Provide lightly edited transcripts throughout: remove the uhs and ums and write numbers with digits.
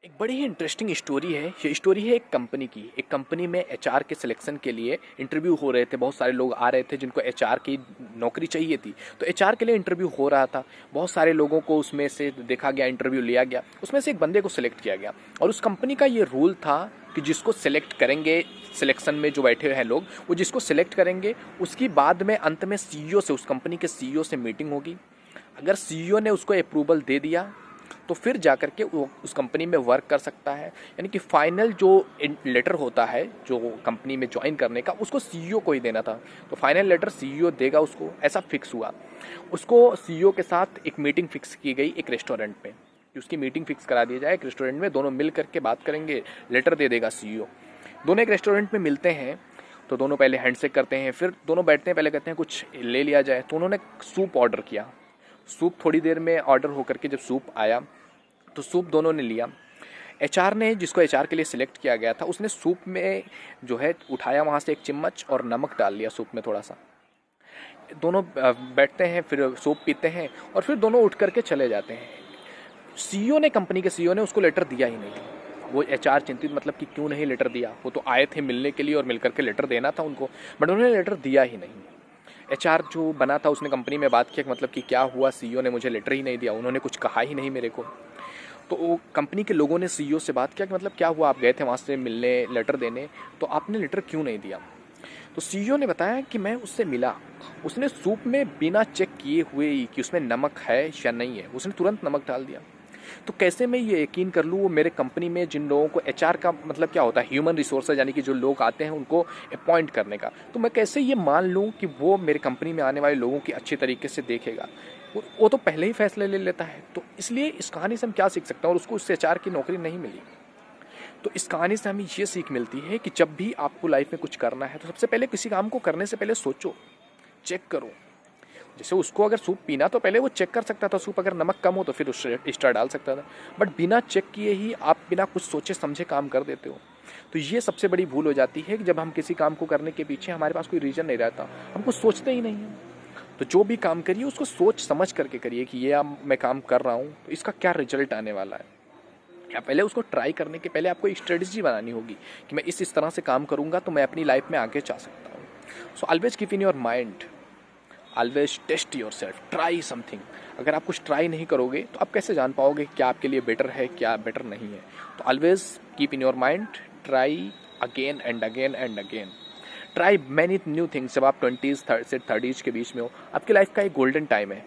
एक बड़ी ही interesting story है। ये स्टोरी है एक कंपनी की। एक कंपनी में एचआर के सिलेक्शन के लिए इंटरव्यू हो रहे थे। बहुत सारे लोग आ रहे थे जिनको एचआर की नौकरी चाहिए थी। तो एचआर के लिए इंटरव्यू हो रहा था। बहुत सारे लोगों को उसमें से देखा गया, इंटरव्यू लिया गया। उसमें से एक बंदे को सिलेक्ट किया गया और उस कंपनी का ये रूल था कि जिसको सिलेक्ट करेंगे, सिलेक्शन में जो बैठे हुए हैं लोग, वो जिसको सिलेक्ट करेंगे उसकी बाद में अंत में सीईओ से, उस कंपनी के सीईओ से मीटिंग होगी। अगर सीईओ ने उसको अप्रूवल दे दिया तो फिर जा कर के वो उस कंपनी में वर्क कर सकता है। यानी कि फाइनल जो लेटर होता है जो कंपनी में ज्वाइन करने का, उसको सीईओ को ही देना था। तो फाइनल लेटर सीईओ देगा उसको, ऐसा फिक्स हुआ। उसको सीईओ के साथ एक मीटिंग फिक्स की गई एक रेस्टोरेंट में, कि उसकी मीटिंग फिक्स करा दी जाए एक रेस्टोरेंट में। दोनों मिल करके बात करेंगे, लेटर दे देगा सीईओ। दोनों एक रेस्टोरेंट में मिलते हैं तो दोनों पहले हैंडशेक करते हैं, फिर दोनों बैठते हैं, पहले कहते हैं कुछ ले लिया जाए। तो उन्होंने सूप ऑर्डर किया। सूप थोड़ी देर में ऑर्डर होकर के जब सूप आया तो सूप दोनों ने लिया। एचआर ने, जिसको एचआर के लिए सिलेक्ट किया गया था, उसने सूप में जो है उठाया वहाँ से एक चम्मच और नमक डाल लिया सूप में थोड़ा सा। दोनों बैठते हैं, फिर सूप पीते हैं और फिर दोनों उठ करके चले जाते हैं। सीईओ ने, कंपनी के सीईओ ने उसको लेटर दिया ही नहीं। वो एचआर चिंतित, मतलब कि क्यों नहीं लेटर दिया। वो तो आए थे मिलने के लिए और मिल करके लेटर देना था उनको, बट उन्होंने लेटर दिया ही नहीं। एचआर जो बना था उसने कंपनी में बात किया कि मतलब कि क्या हुआ, सीईओ ने मुझे लेटर ही नहीं दिया, उन्होंने कुछ कहा ही नहीं मेरे को। तो वो कंपनी के लोगों ने सीईओ से बात किया कि मतलब क्या हुआ, आप गए थे वहाँ से मिलने, लेटर देने, तो आपने लेटर क्यों नहीं दिया। तो सीईओ ने बताया कि मैं उससे मिला, उसने सूप में बिना चेक किए हुए ही कि उसमें नमक है या नहीं है, उसने तुरंत नमक डाल दिया। तो कैसे मैं ये यकीन कर लूँ, वो मेरे कंपनी में जिन लोगों को, एचआर का मतलब क्या होता है, ह्यूमन रिसोर्सेज, यानी कि जो लोग आते हैं उनको अपॉइंट करने का, तो मैं कैसे ये मान लूँ कि वो मेरे कंपनी में आने वाले लोगों की अच्छी तरीके से देखेगा। वो तो पहले ही फैसले ले लेता है। तो इसलिए इस कहानी से हम क्या सीख सकते हैं, और उसको उससे एचआर की नौकरी नहीं मिली। तो इस कहानी से हमें ये सीख मिलती है कि जब भी आपको लाइफ में कुछ करना है तो सबसे पहले किसी काम को करने से पहले सोचो, चेक करो। जैसे उसको अगर सूप पीना तो पहले वो चेक कर सकता था, सूप अगर नमक कम हो तो फिर उस एक्स्ट्रा डाल सकता था, बट बिना चेक किए ही आप बिना कुछ सोचे समझे काम कर देते हो। तो ये सबसे बड़ी भूल हो जाती है कि जब हम किसी काम को करने के पीछे हमारे पास कोई रीज़न नहीं रहता, हम कुछ सोचते ही नहीं हैं। तो जो भी काम करिए उसको सोच समझ करके करिए कि ये मैं काम कर रहा हूँ तो इसका क्या रिजल्ट आने वाला है। या पहले उसको ट्राई करने के पहले आपको एक स्ट्रेटजी बनानी होगी कि मैं इस तरह से काम करूँगा तो मैं अपनी लाइफ में आगे जा सकता हूँ। So always keep in your mind, always test yourself, try something. अगर आप कुछ ट्राई नहीं करोगे तो आप कैसे जान पाओगे क्या आपके लिए बेटर है, क्या बेटर नहीं है। तो always keep in your mind, try again and again and again. Try many new things. जब आप 20s से 30s के बीच में हो, आपकी लाइफ का एक गोल्डन टाइम है।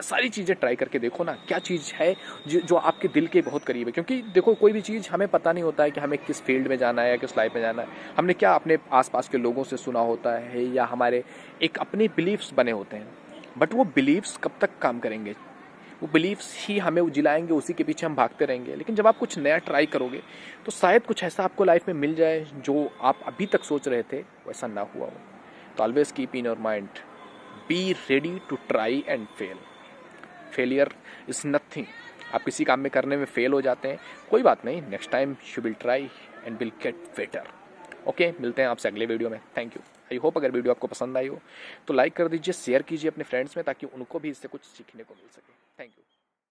सारी चीज़ें ट्राई करके देखो ना, क्या चीज़ है जो आपके दिल के बहुत करीब है। क्योंकि देखो, कोई भी चीज़ हमें पता नहीं होता है कि हमें किस फील्ड में जाना है या किस लाइफ में जाना है। हमने क्या अपने आसपास के लोगों से सुना होता है या हमारे एक अपने बिलीव्स बने होते हैं, बट वो बिलीव्स कब तक काम करेंगे। वो बिलीव्स ही हमें जिलाएंगे, उसी के पीछे हम भागते रहेंगे। लेकिन जब आप कुछ नया ट्राई करोगे तो शायद कुछ ऐसा आपको लाइफ में मिल जाए जो आप अभी तक सोच रहे थे वैसा ना हुआ हो। तो always keep in your mind, be ready to try and fail. Failure is nothing. आप किसी काम में करने में फेल हो जाते हैं, कोई बात नहीं, next time you will try and will get better. Okay, मिलते हैं आपसे अगले वीडियो में। Thank you. आई होप अगर वीडियो आपको पसंद आई हो तो लाइक कर दीजिए, शेयर कीजिए अपने फ्रेंड्स में, ताकि उनको भी इससे कुछ सीखने को मिल सके। Thank you.